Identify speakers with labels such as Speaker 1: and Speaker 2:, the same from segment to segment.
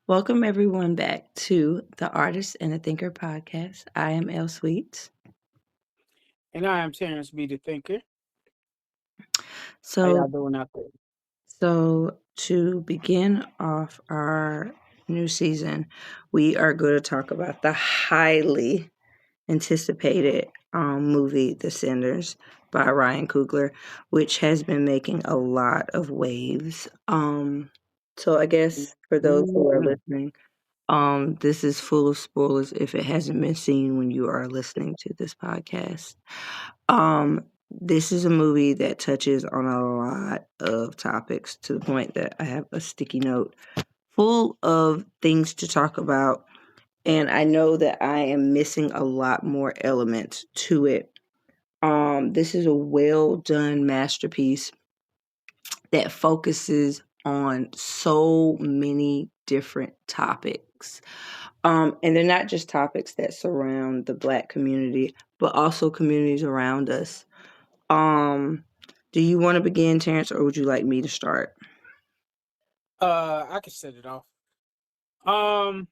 Speaker 1: Welcome everyone back to the Artist and the Thinker podcast. I am Elle Sweets.
Speaker 2: And I am Terrence B. the Thinker. How
Speaker 1: So,
Speaker 2: y'all doing out there?
Speaker 1: so to begin off our new season, we are going to talk about the highly anticipated movie The Sinners by Ryan Coogler, which has been making a lot of waves. So I guess for those who are
Speaker 2: Mhm.
Speaker 1: listening, this is full of spoilers if it hasn't been seen when you are listening to this podcast. This is a movie that touches on a lot of topics to the point that I have a sticky note full of things to talk about. And I know that I am missing a lot more elements to it. This is a well done masterpiece that focuses on so many different topics. And they're not just topics that surround the Black community, but also communities around us. Um, do you want to begin, Terrence, or would you like me to start?
Speaker 2: I can set it off. Um,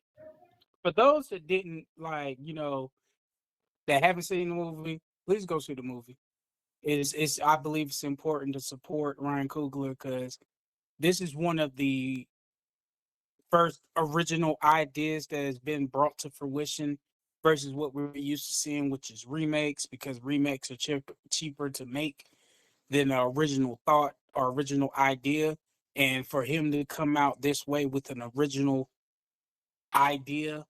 Speaker 2: for those that didn't that haven't seen the movie, please go see the movie. It's I believe it's important to support Ryan Coogler because this is one of the first original ideas that has been brought to fruition versus what we're used to seeing, which is remakes, because remakes are cheaper to make than the original thought or original idea. And for him to come out this way with an original idea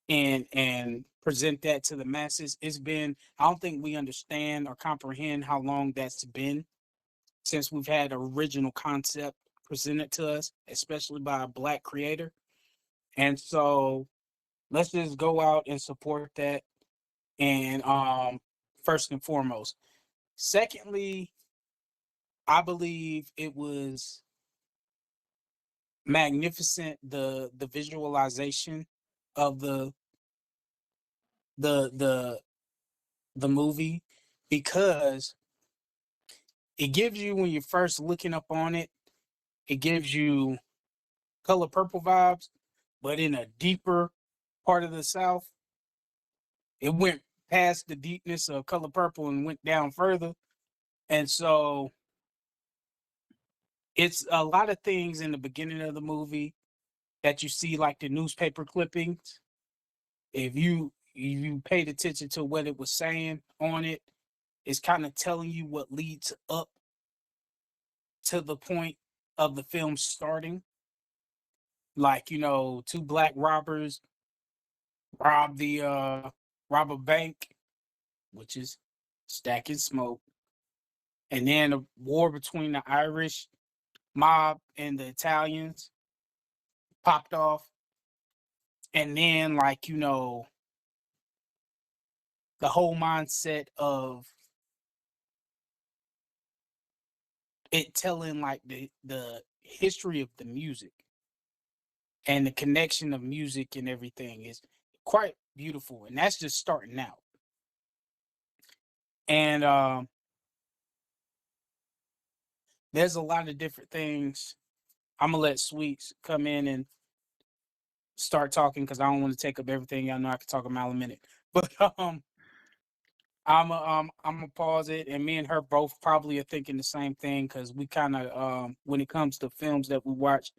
Speaker 2: and present that to the masses, it's been, I don't think we understand or comprehend how long that's been since we've had an original concept presented to us, especially by a Black creator. And so let's just go out and support that. And first and foremost. Secondly, I believe it was magnificent, the visualization of the the the movie, because it gives you, when you're first looking up on it, it gives you Color Purple vibes, but in a deeper part of the South. It went past the deepness of Color Purple and went down further. And so it's a lot of things in the beginning of the movie that you see, like the newspaper clippings. If you paid attention to what it was saying on it, it's kind of telling you what leads up to the point of the film starting. Like, two Black robbers rob the rob a bank, which is stacking smoke, and then a war between the Irish mob and the Italians popped off. And then, the whole mindset of it telling like the history of the music and the connection of music and everything is quite beautiful. And that's just starting out. And there's a lot of different things. I'm gonna let Sweets come in and start talking because I don't want to take up everything. Y'all know I can talk a mile a minute. But I'm gonna pause it, and me and her both probably are thinking the same thing because we kind of when it comes to films that we watch,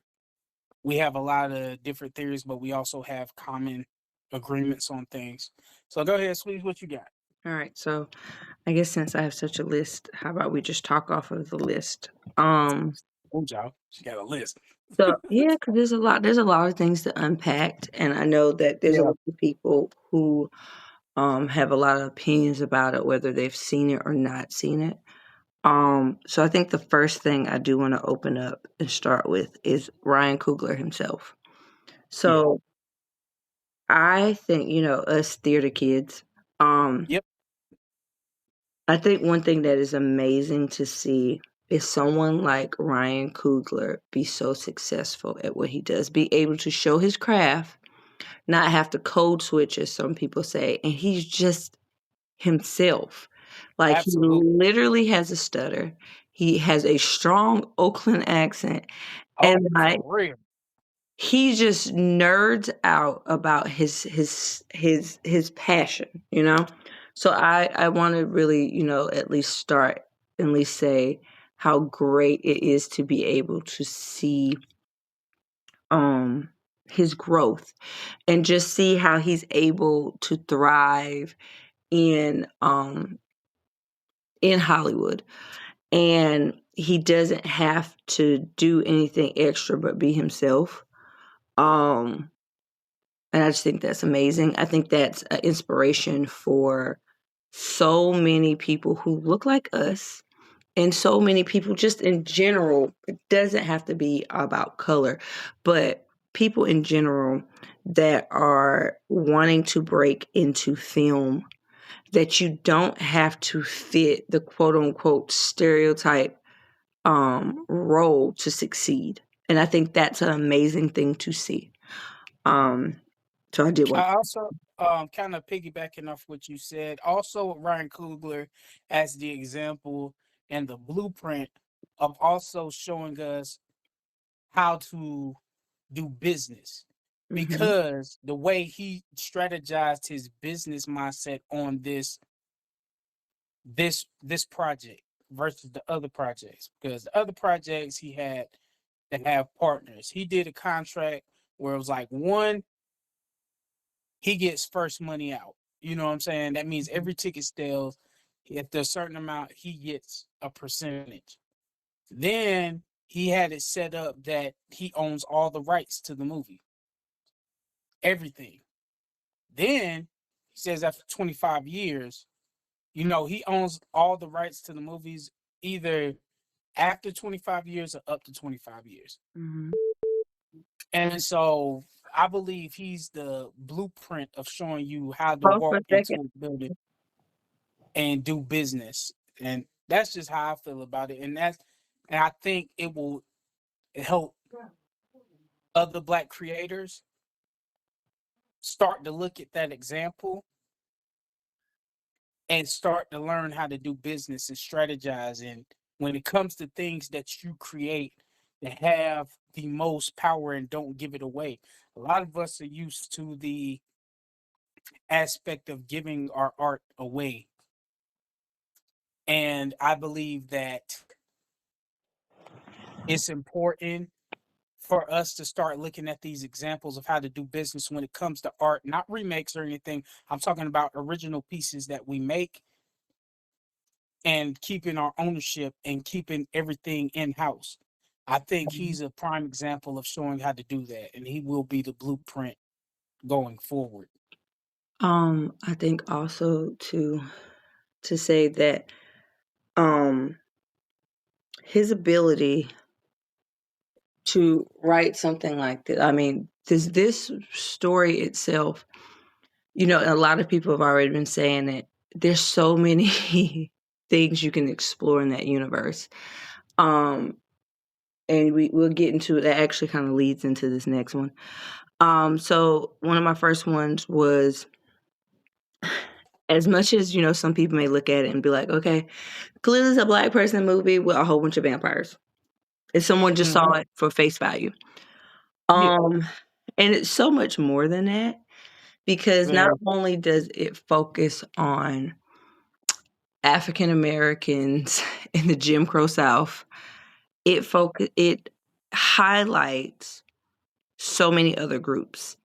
Speaker 2: we have a lot of different theories, but we also have common agreements on things. So go ahead, Sweet, what you got?
Speaker 1: All right, so I guess since I have such a list, how about we just talk off of the list?
Speaker 2: Oh, y'all, she got a list.
Speaker 1: So yeah, because there's a lot of things to unpack, and I know that there's a
Speaker 2: Yeah.
Speaker 1: lot of people who have a lot of opinions about it, whether they've seen it or not seen it. So I think the first thing I do want to open up and start with is Ryan Coogler himself.
Speaker 2: Yeah.
Speaker 1: So I think, us theater kids, um,
Speaker 2: Yep.
Speaker 1: I think one thing that is amazing to see is someone like Ryan Coogler be so successful at what he does, be able to show his craft, not have to code switch, as some people say, and he's just himself. Like, he
Speaker 2: Absolutely.
Speaker 1: literally has a stutter. He has a strong Oakland accent, and,
Speaker 2: Oh,
Speaker 1: like,
Speaker 2: for real.
Speaker 1: he just nerds out about his passion, you know. So I want to really, you know, at least say how great it is to be able to see um his growth and just see how he's able to thrive in Hollywood, and he doesn't have to do anything extra but be himself. um And I just think that's amazing. I think that's an inspiration for so many people who look like us and so many people just in general. It doesn't have to be about color, but people in general that are wanting to break into film, that you don't have to fit the quote unquote stereotype role to succeed. And I think that's an amazing thing to see. Um, so I did want.
Speaker 2: I also kind of piggybacking off what you said. Also, Ryan Coogler as the example and the blueprint of also showing us how to do business,
Speaker 1: Mhm.
Speaker 2: because the way he strategized his business mindset on this project versus the other projects, because the other projects he had to have partners. He did a contract where it was like, one, he gets first money out. You know what I'm saying? That means every ticket sales, if there's a certain amount, he gets a percentage. Then he had it set up that he owns all the rights to the movie, everything. Then he says after 25 years, you know, he owns all the rights to the movies either after 25 years or up to 25 years.
Speaker 1: Mhm.
Speaker 2: And so I believe he's the blueprint of showing you how to
Speaker 1: Pause for
Speaker 2: walk
Speaker 1: a second.
Speaker 2: into a building and do business. And that's just how I feel about it. And I think it will help other Black creators start to look at that example and start to learn how to do business and strategize. And when it comes to things that you create that have the most power and don't give it away, a lot of us are used to the aspect of giving our art away. And I believe that it's important for us to start looking at these examples of how to do business when it comes to art, not remakes or anything. I'm talking about original pieces that we make, and keeping our ownership and keeping everything in house. I think he's a prime example of showing how to do that, and he will be the blueprint going forward.
Speaker 1: I think also to say that um his ability to write something like that. I mean, this story itself, you know, a lot of people have already been saying it. There's so many things you can explore in that universe. Um, and we'll get into it. That actually kind of leads into this next one. So one of my first ones was, as much as, you know, some people may look at it and be like, okay, clearly it's a Black person movie with a whole bunch of vampires. If someone just saw
Speaker 2: Mhm.
Speaker 1: it for face value.
Speaker 2: Yeah,
Speaker 1: Um, and it's so much more than that, because not
Speaker 2: very.
Speaker 1: only does it focus on African Americans in the Jim Crow South, it highlights so many other groups.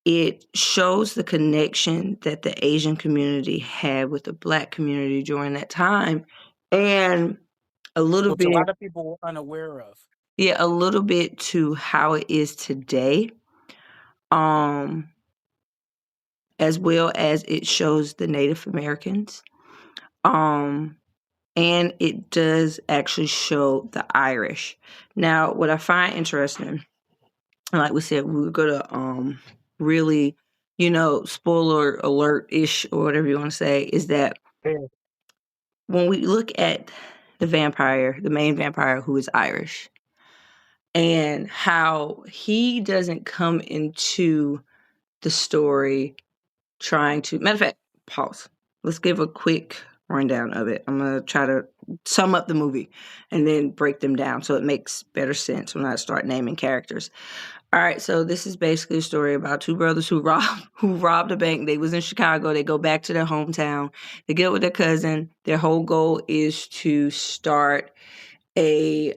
Speaker 1: It shows the connection that the Asian community had with the Black community during that time, and a little
Speaker 2: Which a
Speaker 1: bit,
Speaker 2: lot of people were unaware of.
Speaker 1: yeah, a little bit to how it is today. Um, as well as it shows the Native Americans. Um, and it does actually show the Irish. Now, what I find interesting, like we said, we were gonna really, you know, spoiler alert ish or whatever you want to say, is that
Speaker 2: Yeah.
Speaker 1: when we look at the vampire, the main vampire who is Irish, and how he doesn't come into the story trying to, matter of fact, pause. Let's give a quick rundown of it. I'm going to try to sum up the movie and then break them down so it makes better sense when I start naming characters. All right, so this is basically a story about two brothers who robbed a bank. They was in Chicago. They go back to their hometown. They get with their cousin. Their whole goal is to start a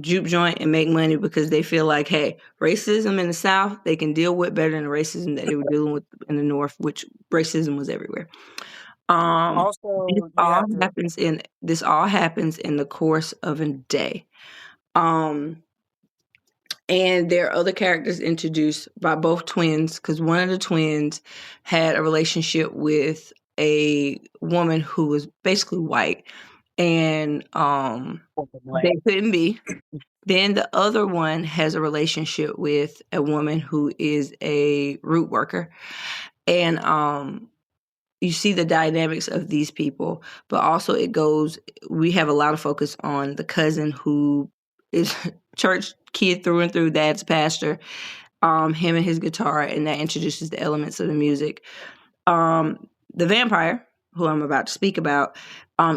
Speaker 1: juke joint and make money because they feel like, hey, racism in the South they can deal with better than the racism that they were dealing with in the North, which racism was everywhere.
Speaker 2: Also, you have to.
Speaker 1: This all happens in the course of a day. Um, and there are other characters introduced by both twins because one of the twins had a relationship with a woman who was basically white, and they couldn't be. Then the other one has a relationship with a woman who is a root worker, and you see the dynamics of these people, but also we have a lot of focus on the cousin who is church kid through and through, dad's pastor, him and his guitar, and that introduces the elements of the music. The vampire, who I'm about to speak about,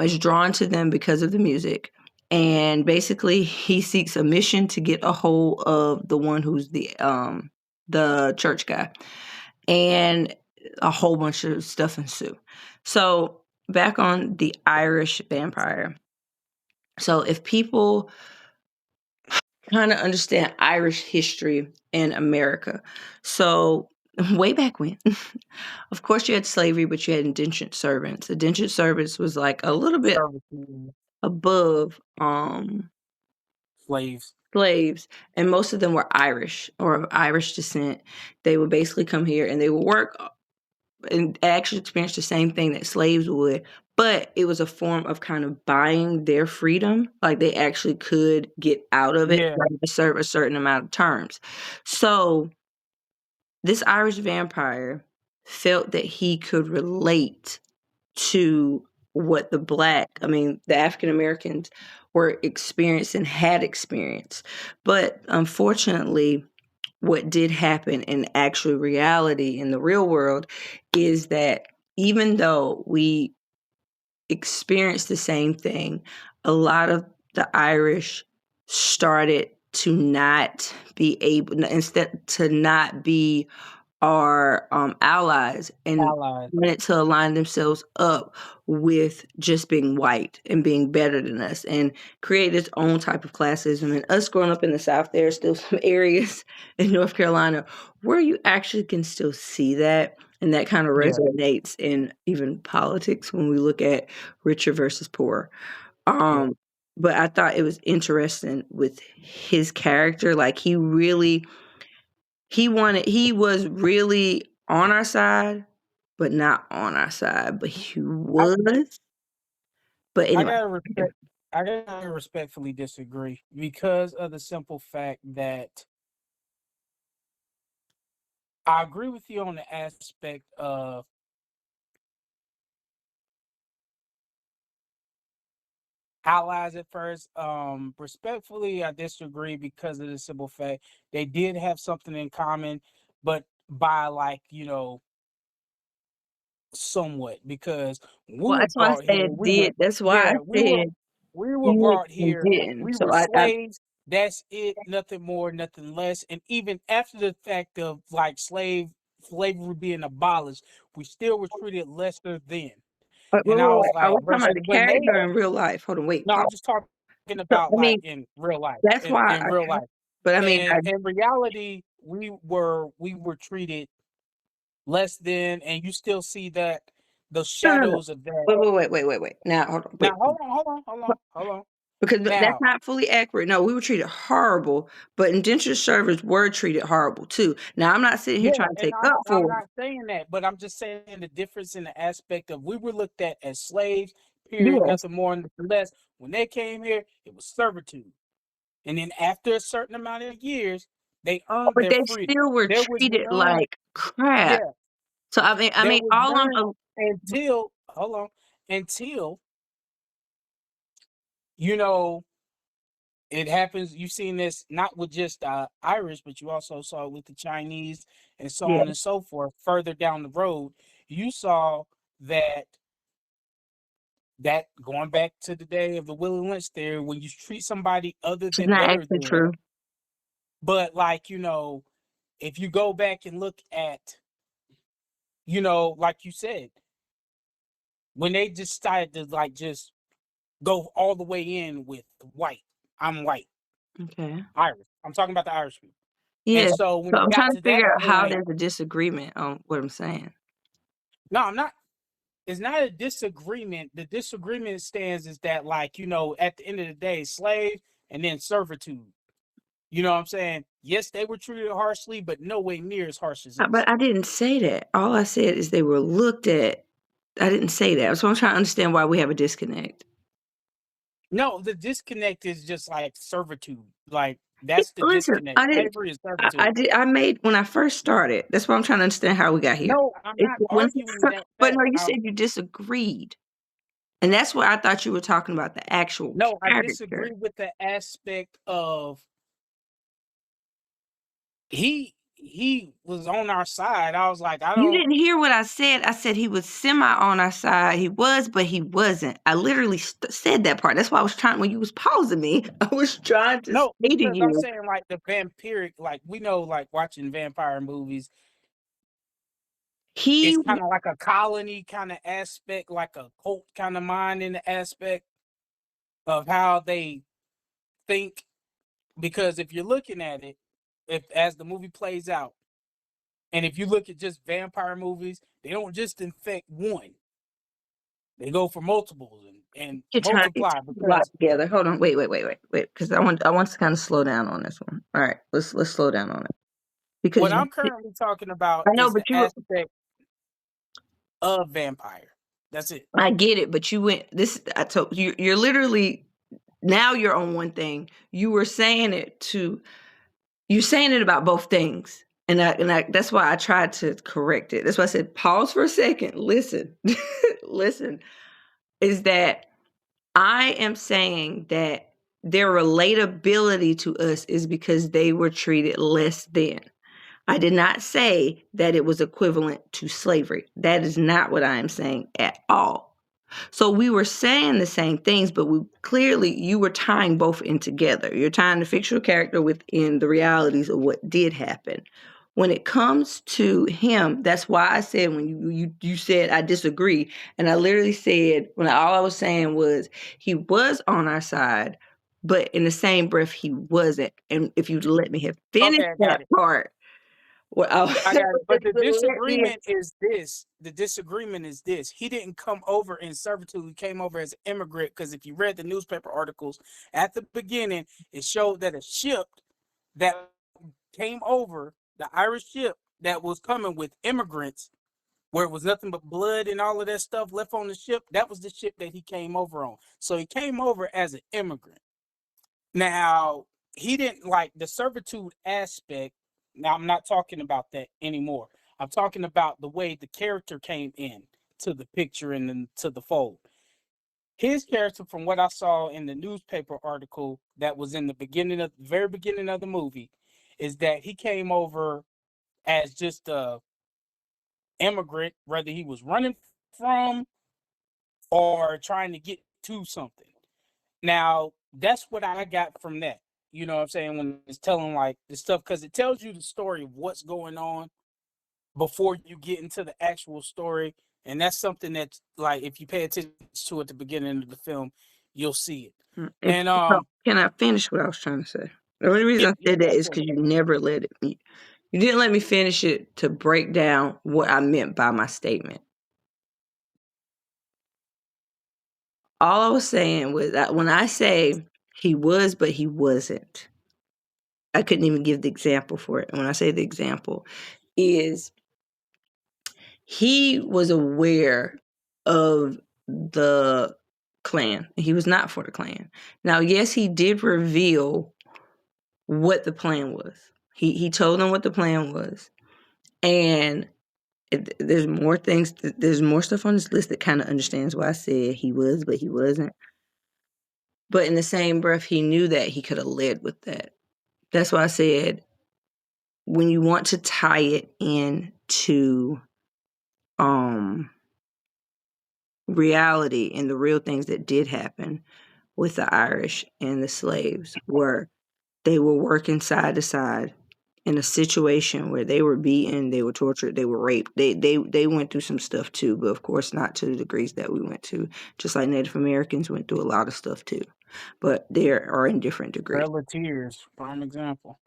Speaker 1: is drawn to them because of the music. And basically, he seeks a mission to get a hold of the one who's the church guy. And a whole bunch of stuff ensue. So back on the Irish vampire. So if people kind of understand Irish history in America, so way back when, of course you had slavery, but you had indentured servants. Indentured servants was like a little bit above
Speaker 2: Slaves.
Speaker 1: slaves, and most of them were Irish or of Irish descent. They would basically come here and they would work and actually experience the same thing that slaves would, but it was a form of kind of buying their freedom. Like they actually could get out of it,
Speaker 2: Yeah.
Speaker 1: like to serve a certain amount of terms. So this Irish vampire felt that he could relate to what the African Americans were experiencing, had experienced. But unfortunately, what did happen in actual reality in the real world is that even though we experienced the same thing, a lot of the Irish started to not be able, instead to not be our allies, and
Speaker 2: Allies.
Speaker 1: wanted to align themselves up with just being white and being better than us and create its own type of classism. And us growing up in the South, there are still some areas in North Carolina where you actually can still see that. And that kind of
Speaker 2: Yeah.
Speaker 1: resonates in even politics when we look at richer versus poor.
Speaker 2: Yeah.
Speaker 1: But I thought it was interesting with his character. Like he was really on our side, but not on our side, but he
Speaker 2: I,
Speaker 1: was. But
Speaker 2: I
Speaker 1: anyway,
Speaker 2: gotta respect. I gotta respectfully disagree because of the simple fact that I agree with you on the aspect of allies at first. Respectfully, I disagree because of the simple fact they did have something in common, but by like somewhat because we
Speaker 1: well,
Speaker 2: were
Speaker 1: that's why I
Speaker 2: brought here.
Speaker 1: said did. That's why I
Speaker 2: Yeah,
Speaker 1: said
Speaker 2: we were
Speaker 1: did
Speaker 2: brought
Speaker 1: and
Speaker 2: here.
Speaker 1: didn't.
Speaker 2: We
Speaker 1: So
Speaker 2: were
Speaker 1: I
Speaker 2: slaves. That's it. Nothing more, nothing less. And even after the fact of like slavery being abolished, we still were treated lesser than. And I was
Speaker 1: are
Speaker 2: like,
Speaker 1: we talking about
Speaker 2: versus
Speaker 1: the
Speaker 2: when they.
Speaker 1: character in real life? Hold on, wait,
Speaker 2: No, I'm
Speaker 1: pause.
Speaker 2: just talking
Speaker 1: So,
Speaker 2: about
Speaker 1: I
Speaker 2: like
Speaker 1: mean,
Speaker 2: in real life.
Speaker 1: that's why
Speaker 2: In real life.
Speaker 1: but I mean,
Speaker 2: And in reality, we were treated less than, and you still see that the
Speaker 1: no.
Speaker 2: shadows of that.
Speaker 1: Wait. Now, hold on,
Speaker 2: Now
Speaker 1: wait.
Speaker 2: hold on.
Speaker 1: Because that's
Speaker 2: Now,
Speaker 1: not fully accurate. No, we were treated horrible, but indentured servants were treated horrible too. Now, I'm not sitting here
Speaker 2: yeah,
Speaker 1: trying to
Speaker 2: and
Speaker 1: take up
Speaker 2: I'm
Speaker 1: for
Speaker 2: not saying that, but I'm just saying the difference in the aspect of we were looked at as slaves, period,
Speaker 1: yes,
Speaker 2: nothing more, nothing less. When they came here, it was servitude. And then after a certain amount of years, they earned
Speaker 1: but
Speaker 2: their
Speaker 1: they
Speaker 2: freedom.
Speaker 1: still were
Speaker 2: There was
Speaker 1: treated
Speaker 2: none,
Speaker 1: like crap.
Speaker 2: yeah,
Speaker 1: So
Speaker 2: there was
Speaker 1: all I'm
Speaker 2: none until hold on, until you know it happens. You've seen this not with just Irish, but you also saw it with the Chinese and so
Speaker 1: yeah.
Speaker 2: on and so forth. Further down the road, you saw that that going back to the day of the Willie Lynch theory, when you treat somebody other
Speaker 1: It's
Speaker 2: than
Speaker 1: not
Speaker 2: better
Speaker 1: actually
Speaker 2: than,
Speaker 1: true.
Speaker 2: but like, if you go back and look at, like you said, when they just started to like just go all the way in with white, I'm white,
Speaker 1: Okay.
Speaker 2: Irish. I'm talking about the Irish people. And
Speaker 1: Yeah.
Speaker 2: so when
Speaker 1: So
Speaker 2: it
Speaker 1: I'm
Speaker 2: got
Speaker 1: trying to
Speaker 2: to that
Speaker 1: figure out how
Speaker 2: point,
Speaker 1: there's a disagreement on what I'm saying.
Speaker 2: no, I'm not. It's not a disagreement. The disagreement stands is that, like, at the end of the day, slave and then servitude. You know what I'm saying? Yes, they were treated harshly, but no way near as harsh as us.
Speaker 1: But I didn't say that. All I said is they were looked at. I didn't say that. So I'm trying to understand why we have a disconnect.
Speaker 2: No, the disconnect is just like servitude. Like that's the
Speaker 1: Listen,
Speaker 2: disconnect.
Speaker 1: I didn't.
Speaker 2: Slavery is
Speaker 1: I
Speaker 2: servitude.
Speaker 1: did. I made when I first started. That's why I'm trying to understand how we got here.
Speaker 2: No, I'm
Speaker 1: It's
Speaker 2: not
Speaker 1: when,
Speaker 2: arguing that
Speaker 1: but no,
Speaker 2: fact.
Speaker 1: you said you disagreed, and that's why I thought you were talking about the actual
Speaker 2: No, I
Speaker 1: character.
Speaker 2: disagree with the aspect of he was on our side. I was like, I
Speaker 1: You
Speaker 2: don't
Speaker 1: didn't hear what I said. I said he was semi on our side. He was, but he wasn't. I literally said that part. That's why I was trying. When you was pausing me, I was trying to
Speaker 2: know
Speaker 1: say to
Speaker 2: because I'm
Speaker 1: you,
Speaker 2: saying like the vampiric, like we know, like watching vampire movies,
Speaker 1: he
Speaker 2: it's kind of like a colony kind of aspect, like a cult kind of mind in the aspect of how they think. Because if you're looking at it, if as the movie plays out, and if you look at just vampire movies, they don't just infect one; they go for multiples and
Speaker 1: you're trying to
Speaker 2: multiply.
Speaker 1: a lot
Speaker 2: Because
Speaker 1: together. Hold on, wait, because I want to kind of slow down on this one. All right, let's slow down on it because
Speaker 2: what
Speaker 1: you.
Speaker 2: I'm currently talking about
Speaker 1: I know,
Speaker 2: is
Speaker 1: but
Speaker 2: the
Speaker 1: you.
Speaker 2: aspect of vampire. That's it.
Speaker 1: I get it, but you went. This I told you. You're literally now. You're on one thing. You were saying it to. You're saying it about both things. And I that's why I tried to correct it. That's why I said pause for a second. Listen. Listen. Is that I am saying that their relatability to us is because they were treated less than. I did not say that it was equivalent to slavery. That is not what I am saying at all. So we were saying the same things, but we clearly you were tying both in together. You're tying the fictional character within the realities of what did happen. When it comes to him, that's why I said when you said I disagree, and I literally said when all I was saying was he was on our side, but in the same breath he wasn't. And if you let me have
Speaker 2: Okay,
Speaker 1: finished
Speaker 2: I
Speaker 1: that
Speaker 2: got it.
Speaker 1: part, well,
Speaker 2: I got it.
Speaker 1: if
Speaker 2: But the
Speaker 1: you would let me
Speaker 2: disagreement is this. The disagreement is this. He didn't come over in servitude. He came over as an immigrant because if you read the newspaper articles at the beginning, it showed that a ship that came over, the Irish ship that was coming with immigrants, where it was nothing but blood and all of that stuff left on the ship, that was the ship that he came over on. So he came over as an immigrant. Now, he didn't like the servitude aspect. Now, I'm not talking about that anymore. I'm talking about the way the character came in to the picture and then to the fold. His character, from what I saw in the newspaper article that was in the very beginning of the movie, is that he came over as just a immigrant, whether he was running from or trying to get to something. Now, that's what I got from that. You know what I'm saying? When it's telling like the stuff, because it tells you the story of what's going on before you get into the actual story. And that's something that's like, if you pay attention to at the beginning of the film, you'll see it.
Speaker 1: if
Speaker 2: And
Speaker 1: so can I finish what I was trying to say? The only reason
Speaker 2: yeah,
Speaker 1: I
Speaker 2: yeah,
Speaker 1: said that
Speaker 2: go
Speaker 1: is
Speaker 2: for it.
Speaker 1: because you never let it. You didn't let me finish it to break down what I meant by my statement. All I was saying was that when I say he was, but he wasn't, I couldn't even give the example for it. And when I say the example, is he was aware of the Klan. He was not for the Klan. Now, yes, he did reveal what the plan was. He told them what the plan was, and there's more things. There's more stuff on this list that kind of understands why I said he was, but he wasn't. But in the same breath, he knew that he could have led with that. That's why I said when you want to tie it in to um reality and the real things that did happen with the Irish and the slaves were they were working side to side in a situation where they were beaten, they were tortured, they were raped. They went through some stuff too, but of course not to the degrees that we went to. Just like Native Americans went through a lot of stuff too, but they are in different degrees.
Speaker 2: Trail of Tears, prime example.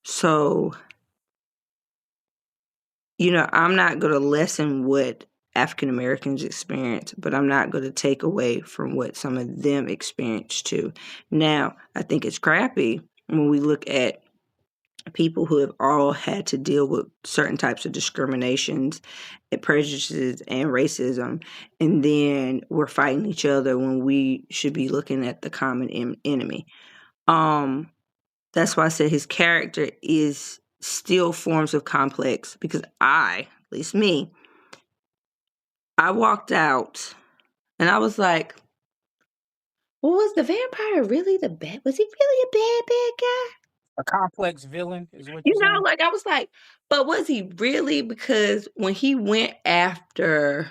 Speaker 1: So I'm not going to lessen what African Americans experience, but I'm not going to take away from what some of them experienced too. Now, I think it's crappy when we look at people who have all had to deal with certain types of discriminations and prejudices and racism, and then we're fighting each other when we should be looking at the common enemy. That's why I said his character is still forms of complex, because at least me, I walked out and I was like, well, was the vampire really the bad? Was he really a bad guy?
Speaker 2: A complex villain is what you're saying?
Speaker 1: Like I was like, but was he really? Because when he went after,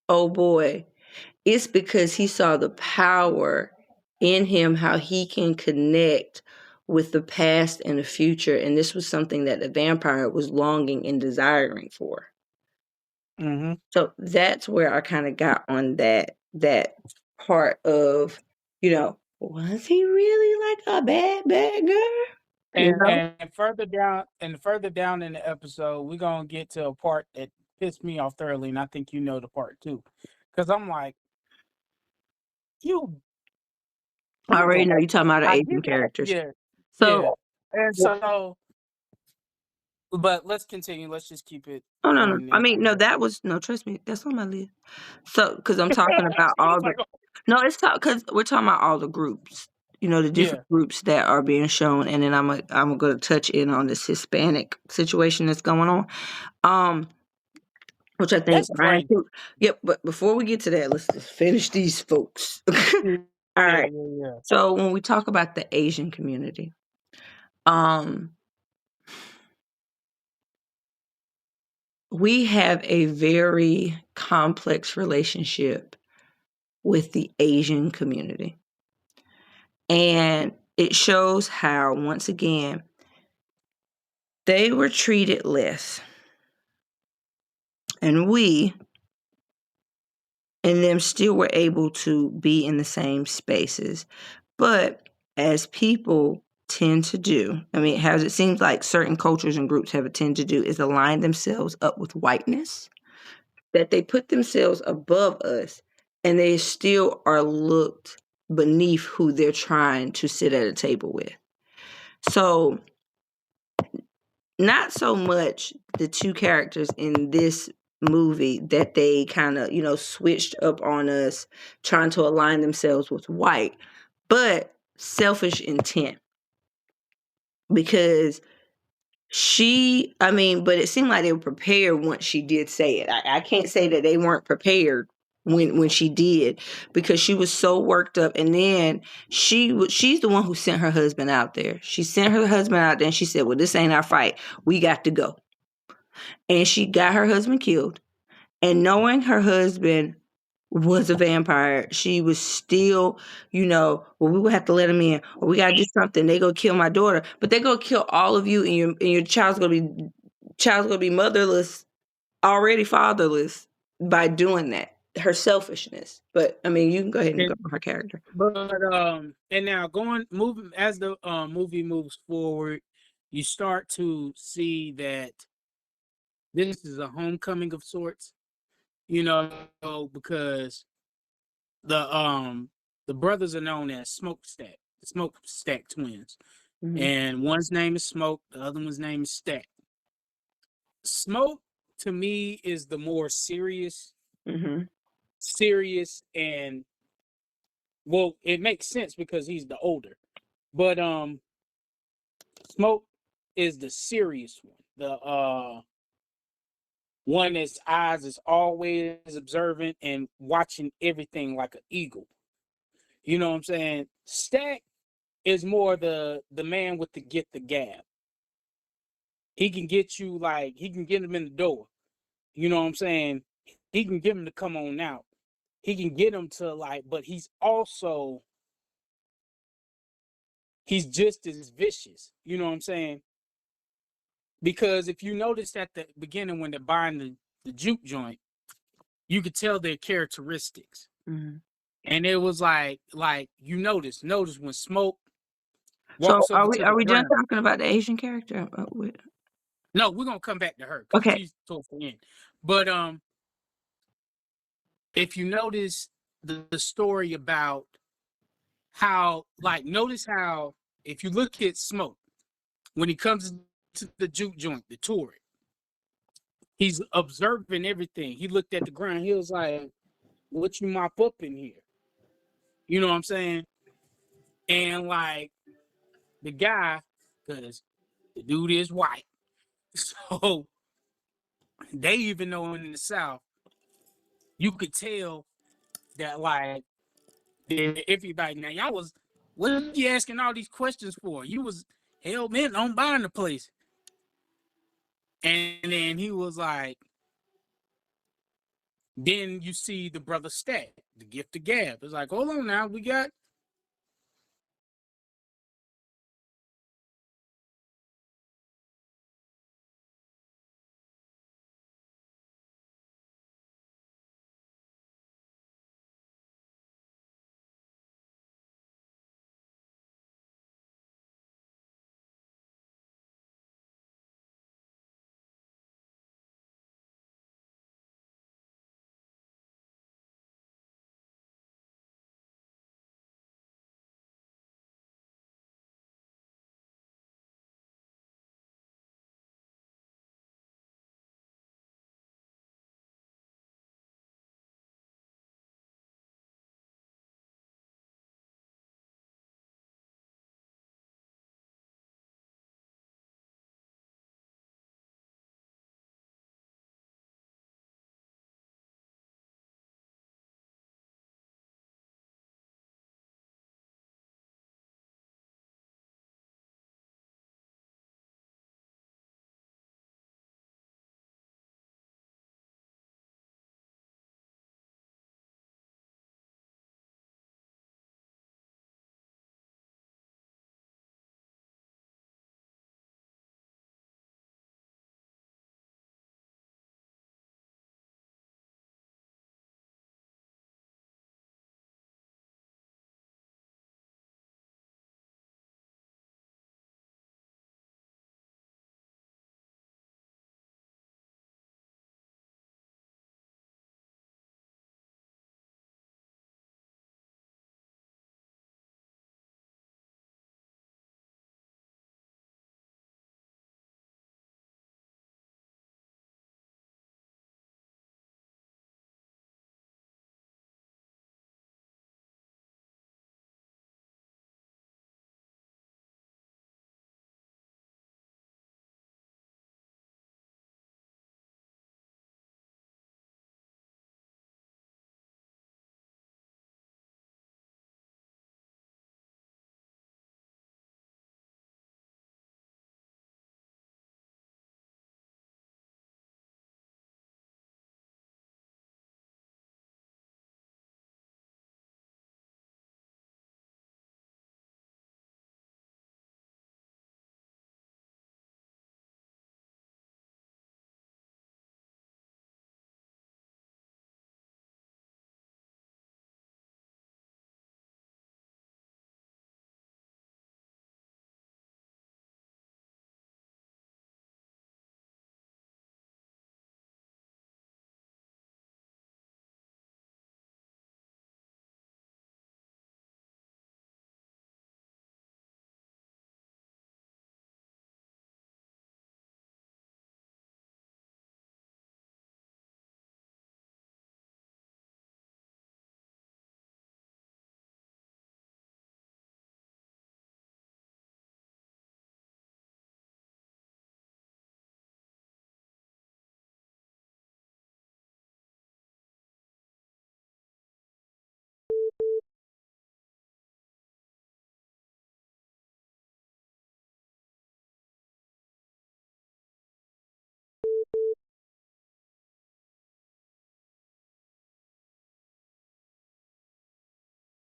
Speaker 1: oh boy, it's because he saw the power in him, how he can connect with the past and the future. And this was something that the vampire was longing and desiring for.
Speaker 2: Mm-hmm.
Speaker 1: So that's where I kind of got on that part of, was he really like a bad guy?
Speaker 2: And further down in the episode, we're gonna get to a part that pissed me off thoroughly, and I think you know the part too. Because I'm like, you
Speaker 1: I already
Speaker 2: don't
Speaker 1: know you're talking about the
Speaker 2: I
Speaker 1: Asian
Speaker 2: get
Speaker 1: characters.
Speaker 2: yeah, yeah.
Speaker 1: So,
Speaker 2: And so but let's continue. Let's just keep it
Speaker 1: oh no, no.
Speaker 2: going
Speaker 1: I
Speaker 2: then.
Speaker 1: mean, no, that was no. Trust me, that's on my list. So, because I'm talking about
Speaker 2: I was
Speaker 1: all the,
Speaker 2: like, oh,
Speaker 1: no, it's because we're talking about all the groups. The
Speaker 2: yeah,
Speaker 1: different groups that are being shown, and then I'm going to touch in on this Hispanic situation that's going on. Which I think
Speaker 2: that's
Speaker 1: Ryan
Speaker 2: crazy.
Speaker 1: too. Yep, but before we get to that, let's just finish these folks.
Speaker 2: Yeah,
Speaker 1: All
Speaker 2: yeah,
Speaker 1: right.
Speaker 2: yeah.
Speaker 1: So when we talk about the Asian community, um, we have a very complex relationship with the Asian community. And it shows how, once again, they were treated less. And we and them still were able to be in the same spaces. But as people tend to do, I mean, how it seems like certain cultures and groups have a tend to do is align themselves up with whiteness, that they put themselves above us and they still are looked beneath who they're trying to sit at a table with. So, not so much the two characters in this movie that they kind of, switched up on us trying to align themselves with white, but selfish intent. Because but it seemed like they were prepared once she did say it. I can't say that they weren't prepared when she did, because she was so worked up. And then she's the one who sent her husband out there. She sent her husband out there and she said, well, this ain't our fight. We got to go. And she got her husband killed. And knowing her husband was a vampire, she was still, well, we will have to let him in, or we gotta do something. They gonna kill my daughter, but they gonna kill all of you, and your child's gonna be motherless, already fatherless, by doing that. Her selfishness. But I mean, you can go ahead and go on her character.
Speaker 2: But and now moving as the movie moves forward, you start to see that this is a homecoming of sorts, because the the brothers are known as the Smokestack twins.
Speaker 1: Mm-hmm.
Speaker 2: And one's name is Smoke, the other one's name is Stack. Smoke to me is the more serious
Speaker 1: Mm-hmm.
Speaker 2: and well, it makes sense because he's the older. But Smoke is the serious one. The one that's eyes is always observant and watching everything like an eagle. You know what I'm saying? Stack is more the man with the gab. He can get you he can get him in the door. You know what I'm saying? he can get him to come on out. He can get him to like, but he's just as vicious. You know what I'm saying? Because if you notice at the beginning when they're buying the juke joint, you could tell their characteristics.
Speaker 1: Mm-hmm.
Speaker 2: And it was like you notice when Smoke
Speaker 1: So
Speaker 2: walks over to the
Speaker 1: are we done
Speaker 2: ground.
Speaker 1: talking about the Asian character?
Speaker 2: No, we're gonna come back to her because
Speaker 1: Okay.
Speaker 2: she's towards the end. But if you notice the story about how, like, notice how if you look at Smoke when he comes to the juke joint, the tour, he's observing everything. He looked at the ground. He was like, "What you mop up in here?" You know what I'm saying? And like the guy, because the dude is white, so they even know in the South, you could tell that like everybody. Now y'all was, what are you asking all these questions for? You was hell bent on buying the place, and then he was like, then you see the brother Stat, the gift of gab. It's like, hold on now, we got